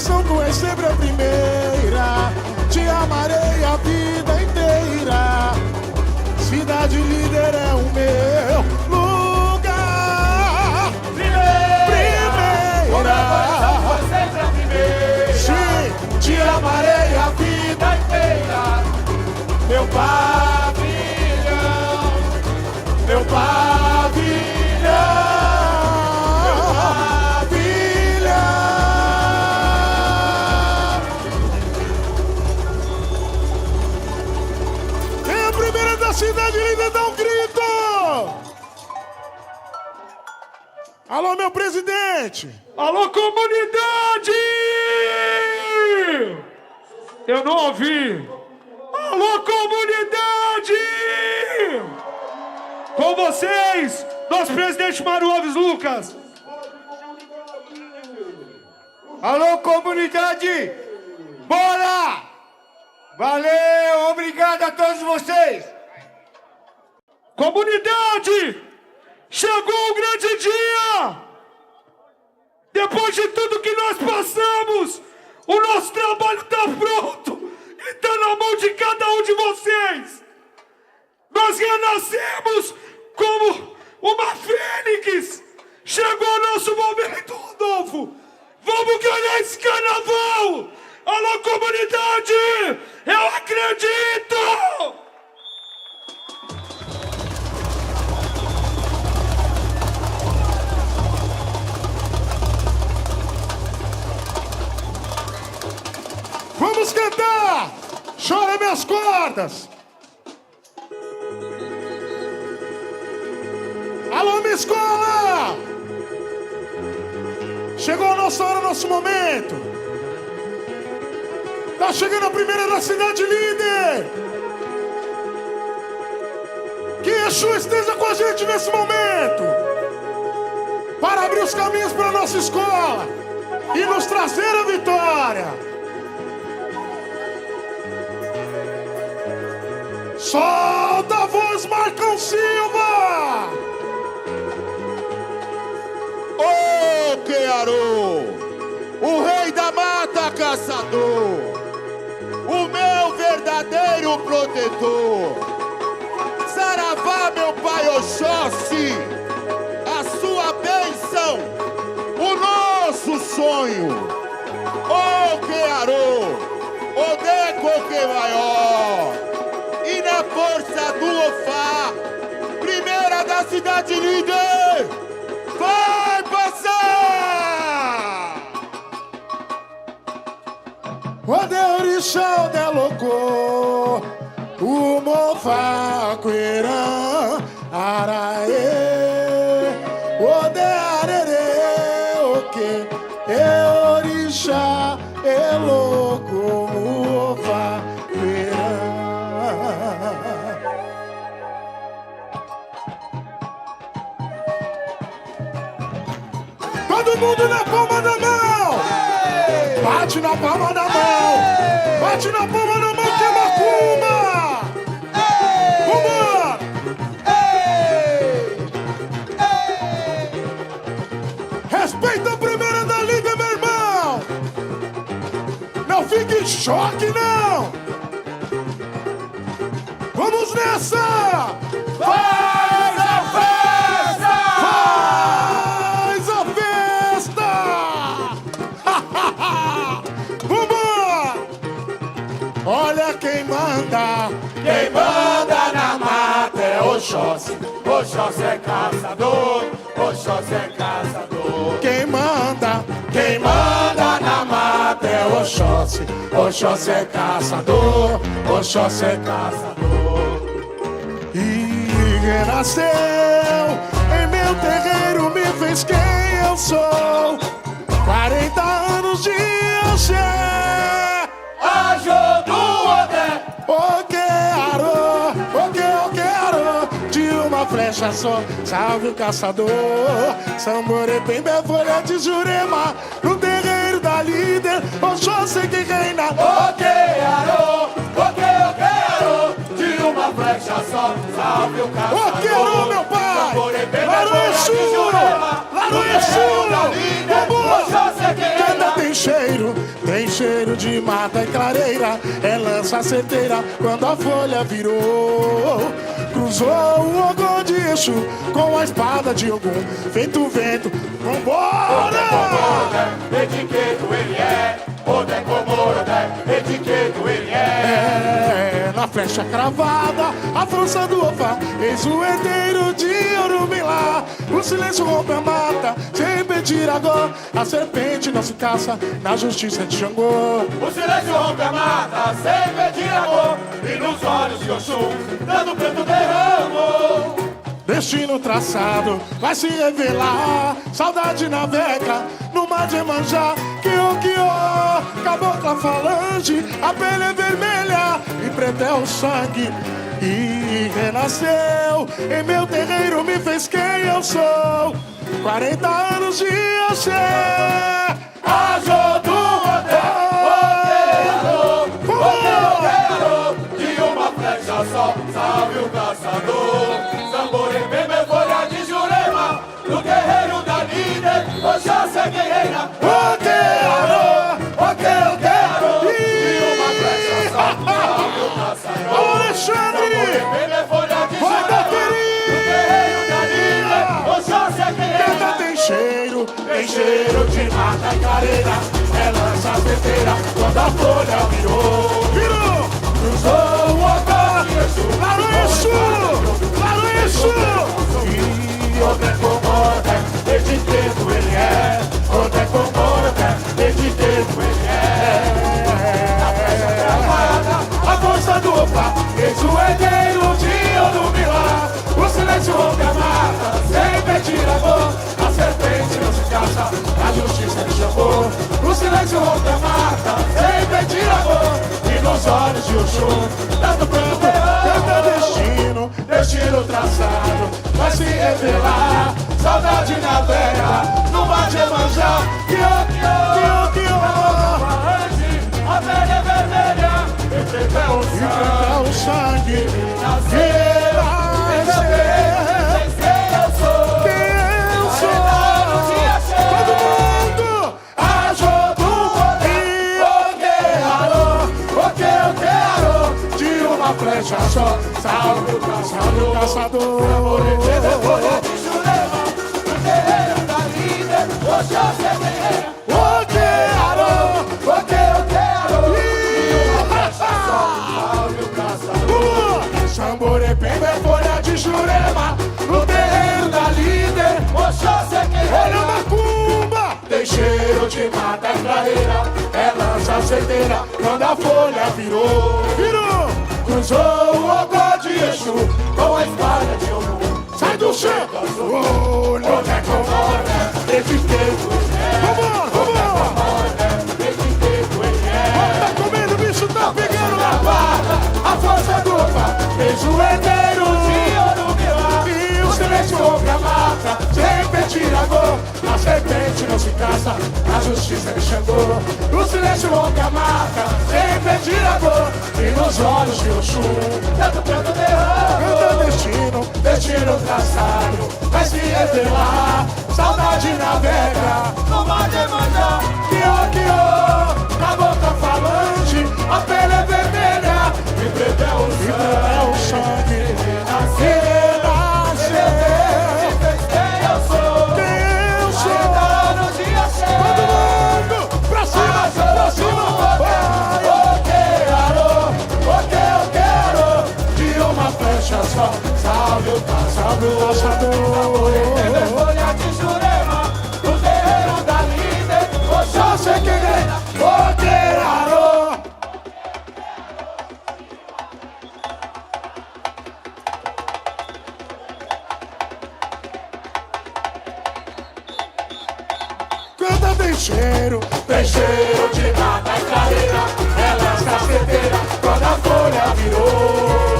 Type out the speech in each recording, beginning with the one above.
coração tu és sempre a primeira. Te amarei a vida inteira. Cidade Líder é o meu lugar. Primeira. Sim, te amarei a vida inteira. Meu pavilhão, meu pavilhão. Cidade Líder, dá um grito! Alô, meu presidente! Alô, comunidade! Eu não ouvi! Alô, comunidade! Com vocês, nosso presidente Mário Alves Lucas! Alô, comunidade! Bora! Valeu! Obrigado a todos vocês! Comunidade, chegou um grande dia. Depois de tudo que nós passamos, o nosso trabalho está pronto e está na mão de cada um de vocês. Nós renascemos como uma fênix. Chegou o nosso momento, Rodolfo. Vamos ganhar esse carnaval. Alô, comunidade, eu acredito. Vamos cantar! Chora minhas cordas! Alô, minha escola! Chegou a nossa hora, nosso momento! Tá chegando a primeira da Cidade Líder! Que Exu esteja com a gente nesse momento! Para abrir os caminhos para a nossa escola e nos trazer a vitória! Solta a voz, Marcão Silva! Ô Quearu, o rei da mata caçador, o meu verdadeiro protetor. Saravá, meu pai Oxóssi, a sua bênção, o nosso sonho. Ô Quearu, o Deco que maior. E na força do Ofá, primeira da Cidade Líder, vai passar! O Deorixá, o Delocô, o Mofaqueirã, Araê, o Dearerê, o que é Orixá, é louco, Mofaqueirã. Todo mundo na palma da mão! Bate na palma da mão! Bate na palma da mão que é macumba! Vambora! Respeita a primeira da Líder, meu irmão! Não fique em choque, não! Vamos nessa! Faz a festa! Faz a festa! Vambora! Olha quem manda na mata é Oxóssi. Oxóssi é caçador, Oxóssi é caçador. Quem manda na mata é Oxóssi. Oxóssi é caçador, Oxóssi é caçador. E renasceu em meu terreiro, me fez quem eu sou. 40 anos de axé, Ajudou-Odé, o quero de uma flecha só. Salve o caçador, Samboré, Pembe, folha de Jurema. No terreiro da Líder, Oxóssi que reina. o quero, de uma flecha só. Salve o caçador, O quero, meu pai! Samboré, Pembe, Lá no folha de Exu! Jurema. Lá no No terreiro da Exu! Líder, Vambora! Oxóssi que Cada reina. tem cheiro, mata e clareira, é lança certeira quando a folha virou. Cruzou o Ogum de Exu com a espada de Ogum, feito vento, vambora! Etiqueto ele é, Odé Comoré, etiqueto ele é. Na flecha cravada, a força do Ofá, eis o herdeiro de Orumilá. O silêncio rompe a mata, sem pedir agora. A serpente não se caça na justiça de Xangô. O silêncio rompe a mata, sem pedir amor. E nos olhos de Oxum, dando preto derramou. Destino traçado vai se revelar. Saudade navega no mar de Emanjá. Kio, cabocla falange, a pele é vermelha e preto é o sangue. E renasceu em meu terreiro, me fez quem eu sou. 40 anos de Axé. Ajodum, Odé, de uma flecha só, salve o caçador. Samboremê, meu folha de Jurema, no terreiro da líder, Oxóssi guerreira. De uma flecha só, salve o caçador. Alexandre! Samboremê, meu folha de Vai dar Jurema, no terreiro da líder, Oxóssi guerreira. Canta, tem cheiro de mata e careira, é lança certeira quando a folha virou. Virou! Cruzou o Ogum de Exu, lá no Exu! E Odé Comoré, etiqueto ele é. Odé Comoré, etiqueto ele é. Na flecha cravada, a força do Ofá, eis o herdeiro de Orumilá. O silêncio rompe a mata, sem pedir amor. A serpente não se caça, a justiça lhe chamou. O silêncio rompe a mata, sem pedir amor. E nos olhos de Oxum, dando pranto, canta destino traçado, vai se revelar. Saudade navega no mar de Emanjá. Kio, A velha é vermelha, e preto é o o sangue. Flecha só, salve o caçador. Samborepemba é folha de Jurema, no terreiro da líder, Oxóssi guerreira. Olha macumba, tem cheiro de mata e clareira, é lança certeira quando a folha virou. Cruzou o Ogum de Exu com a espada de Ogum. Sai do chão! Odé Comoré, etiqueto ele é. Vambora! Etiqueto ele é. Tá comendo, o bicho tá pegando na barra. A força do Ofá, fez o herdeiro de Orumilá. E o silêncio rompe a mata, sem pedir amor. A serpente não se caça, a justiça lhe chamou. O silêncio rompe a mata, sem pedir amor. E nos olhos de Oxum, tanto pranto derramou. Canta destino traçado, vai se revelar. Saudade navega no mar de Emanjá. Kio, cabocla falante, a pele é vermelha E preto é o sangue. Salve o caçador. folha de Jurema, no terreiro da líder, Oxóssi guerreira. Oqueirarô. Canta tem cheiro de mata e clareira, ela está certeira quando a folha virou.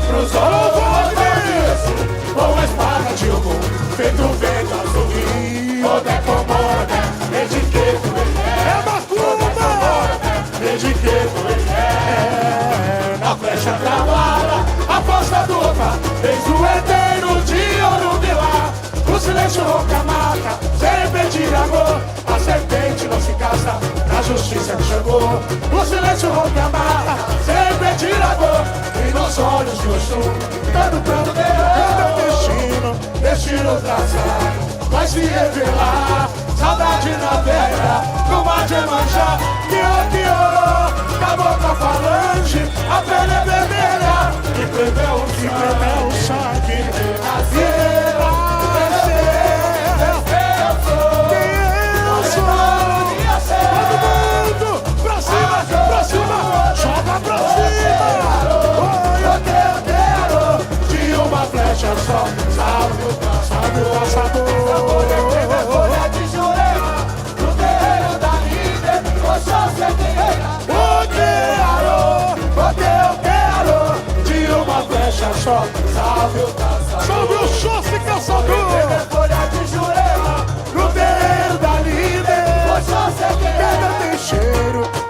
Cruzou o Ogum com a espada de Ogum, feito vento azul. Odé Comoré, etiqueto ele é. Macumba, etiqueto ele é. Na flecha travada, a força do Ofá, eis o herdeiro de Orumilá. O silêncio rompe a mata, sem pedir amor. A serpente não se caça, na a justiça que chegou. O silêncio rompe a mata, sempre tira a dor. E nos olhos de Oxum, dando plano destino, destino traçado, vai se revelar. Saudade navega no mar de Emanjá. Pior, acabou com a falange, a pele é vermelha e preveu o sangue. Joga pra cima! Oi, eu quero de uma flecha só. Salve o caçador. Folha de Jurema, no terreiro da líder, Oxóssi Eu quero de uma flecha só. Salve o caçador. Salve o Oxóssi caçador! Folha de Jurema, No terreiro da líder, Oxóssi pedra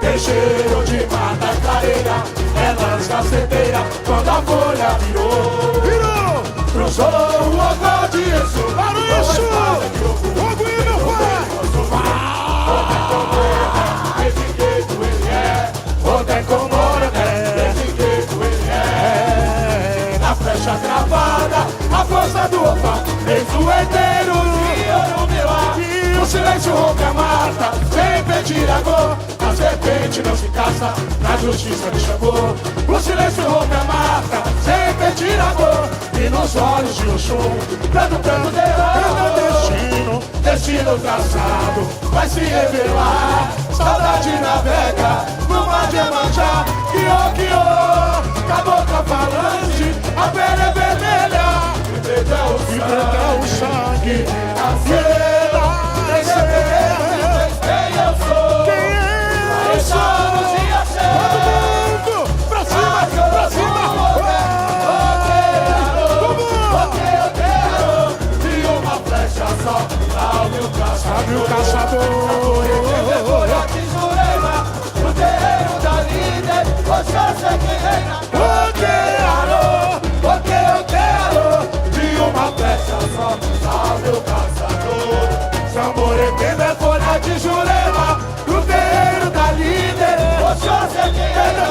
tem cheiro de mata clareira. É lança certeira quando a folha virou. Virou! Cruzou o ogó de Jesus. Para isso! Fogo aí, meu pai! Desse jeito ele é, outra como desse jeito ele é. Na flecha travada, a força do opa fez o herdeiro de ouro milar. E o silêncio rompe a mata, sempre tira a dor. A serpente não se caça, na justiça me chamou. O silêncio rompe a mata, sempre tira a dor. E nos olhos de Oxum, plano derrama. Destino traçado, vai se revelar. Saudade navega no mar de Emanjá. Kiô, acabou com a falange, a pele é vermelha e perdeu o sangue. A fiera, quem eu sou? Quem é? Somos e achei. Todo mundo! Pra cima! Pra cima! Eu quero de uma flecha só. Salve o caçador. Folha de Jurema, no terreiro da líder, Oxóssi quem reina. Eu quero de uma flecha só. Salve o caçador. Samboretendo é folha de Jurema, no terreiro da líder. Oxóssi quem reina.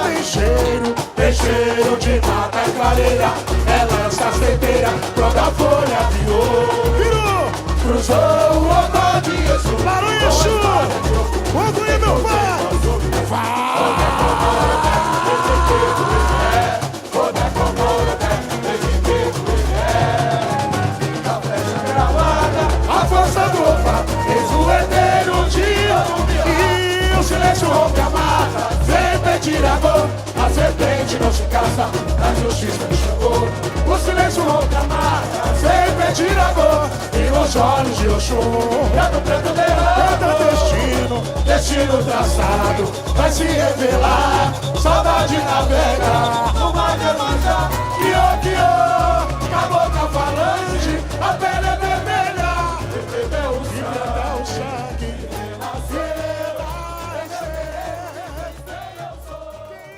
Tem cheiro de mata clareira. É lança certeira quando a folha virou. Virou! Cruzou o ogó de Jesus. Para isso! Fogo aí, meu pai! A força do opa fez o herdeiro de ouro milar. E o silêncio rompe a mata, sempre tira a dor. A serpente não se caça, na justiça me chegou. O silêncio rompe a mata, sempre tira a dor. E nos olhos de Oxum, Prato preto derrama, destino traçado, vai se revelar. Saudade navega no mar de Emanjá. que